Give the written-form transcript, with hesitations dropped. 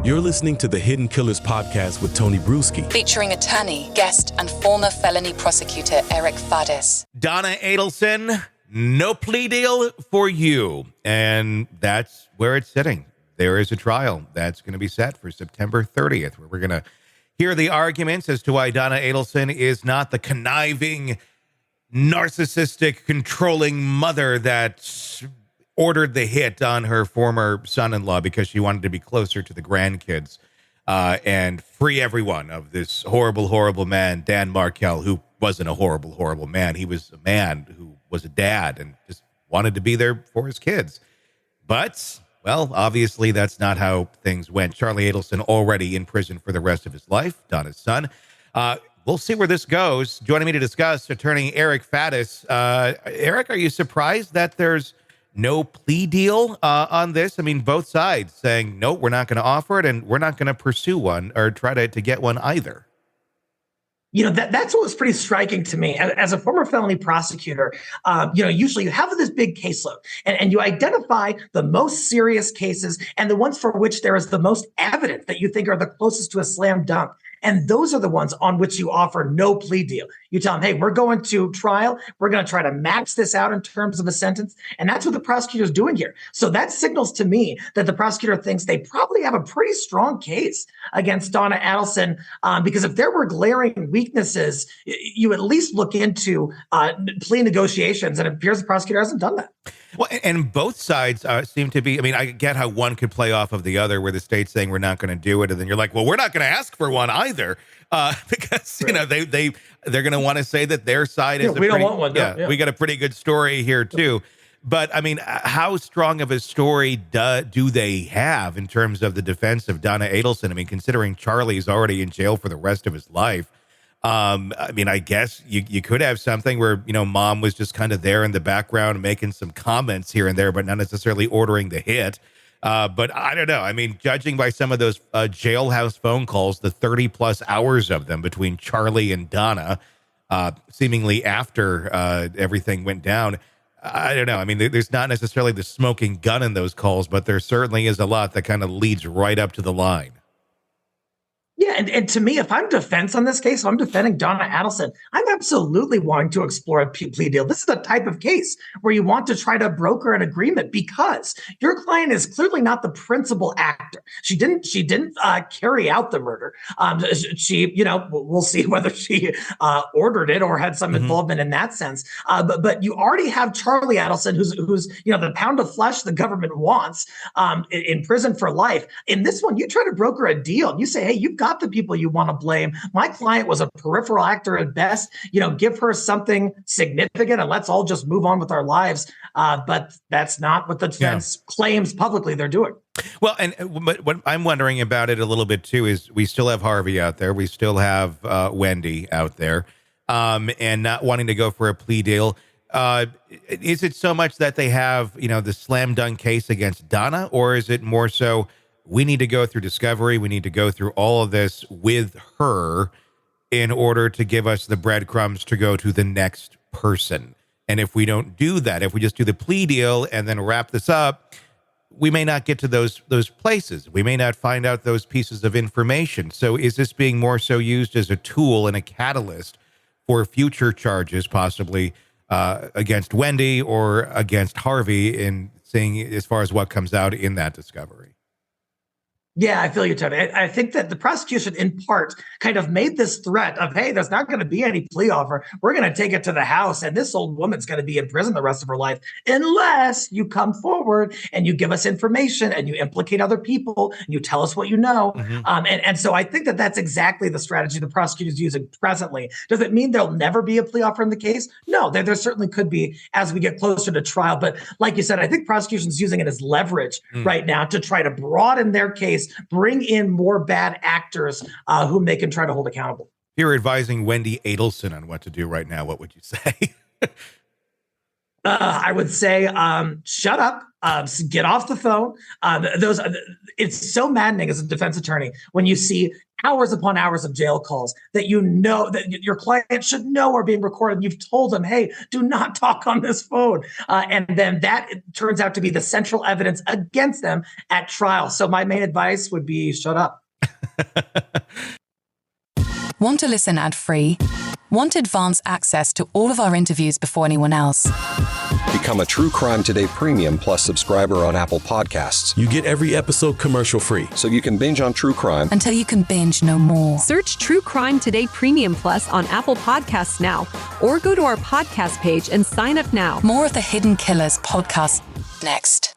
You're listening to the Hidden Killers podcast with Tony Brueski, featuring attorney, guest, and former felony prosecutor Eric Faddis. Donna Adelson, no plea deal for you. And that's where it's sitting. There is a trial that's going to be set for September 30th, where we're going to hear the arguments as to why Donna Adelson is not the conniving, narcissistic, controlling mother that ordered the hit on her former son-in-law because she wanted to be closer to the grandkids and free everyone of this horrible, horrible man, Dan Markell, who wasn't a horrible, horrible man. He was a man who was a dad and just wanted to be there for his kids. But, well, obviously that's not how things went. Charlie Adelson already in prison for the rest of his life, Donna's son. We'll see where this goes. Joining me to discuss, attorney Eric Faddis. Eric, are you surprised that there's no plea deal on this? I mean, both sides saying, no, we're not going to offer it, and we're not going to pursue one or try to get one either. You know, that's what was pretty striking to me. As a former felony prosecutor, usually you have this big caseload and you identify the most serious cases and the ones for which there is the most evidence that you think are the closest to a slam dunk. And those are the ones on which you offer no plea deal. You tell them, hey, we're going to trial. We're going to try to max this out in terms of a sentence. And that's what the prosecutor is doing here. So that signals to me that the prosecutor thinks they probably have a pretty strong case against Donna Adelson, because if there were glaring weaknesses, you at least look into plea negotiations. And it appears the prosecutor hasn't done that. Well, and both sides seem to be, I mean, I get how one could play off of the other where the state's saying we're not going to do it. And then you're like, well, we're not going to ask for one either because, you know, they're going to want to say that their side is. We don't want one. Yeah, we got a pretty good story here, too. But, I mean, how strong of a story do they have in terms of the defense of Donna Adelson? I mean, considering Charlie's already in jail for the rest of his life. I mean, I guess you could have something where, you know, mom was just kind of there in the background making some comments here and there, but not necessarily ordering the hit. But I don't know. I mean, judging by some of those jailhouse phone calls, the 30 plus hours of them between Charlie and Donna, seemingly after everything went down, I don't know. I mean, there's not necessarily the smoking gun in those calls, but there certainly is a lot that kind of leads right up to the line. Yeah, and to me, if I'm defense on this case, if I'm defending Donna Adelson, I'm absolutely wanting to explore a plea deal. This is the type of case where you want to try to broker an agreement because your client is clearly not the principal actor. She didn't carry out the murder. We'll see whether she ordered it or had some involvement in that sense. But you already have Charlie Adelson, who's the pound of flesh the government wants, in prison for life. In this one, you try to broker a deal and you say, hey, you've got the people you want to blame. My client was a peripheral actor at best. Give her something significant and let's all just move on with our lives. But that's not what the defense claims publicly they're doing. Well, but what I'm wondering about it a little bit too is we still have Harvey out there. We still have Wendy out there, and not wanting to go for a plea deal. Is it so much that they have, the slam dunk case against Donna, or is it more so we need to go through discovery, we need to go through all of this with her in order to give us the breadcrumbs to go to the next person? And if we don't do that, if we just do the plea deal and then wrap this up, we may not get to those places. We may not find out those pieces of information. So is this being more so used as a tool and a catalyst for future charges, possibly against Wendy or against Harvey, in seeing as far as what comes out in that discovery? Yeah, I feel you, Tony. I think that the prosecution, in part, kind of made this threat of, hey, there's not going to be any plea offer. We're going to take it to the house, and this old woman's going to be in prison the rest of her life unless you come forward and you give us information and you implicate other people and you tell us what you know. And so I think that that's exactly the strategy the prosecutor's using presently. Does it mean there'll never be a plea offer in the case? No, there certainly could be as we get closer to trial. But like you said, I think prosecution's using it as leverage right now to try to broaden their case, bring in more bad actors whom they can try to hold accountable. If you're advising Wendy Adelson on what to do right now, what would you say? I would say, shut up. Get off the phone. It's so maddening as a defense attorney when you see hours upon hours of jail calls that you know that your client should know are being recorded. You've told them, hey, do not talk on this phone. And then that turns out to be the central evidence against them at trial. So my main advice would be shut up. Want to listen ad-free? Want advance access to all of our interviews before anyone else? Become a True Crime Today Premium Plus subscriber on Apple Podcasts. You get every episode commercial-free. So you can binge on true crime Until you can binge no more. Search True Crime Today Premium Plus on Apple Podcasts now, or go to our podcast page and sign up now. More of the Hidden Killers podcast next.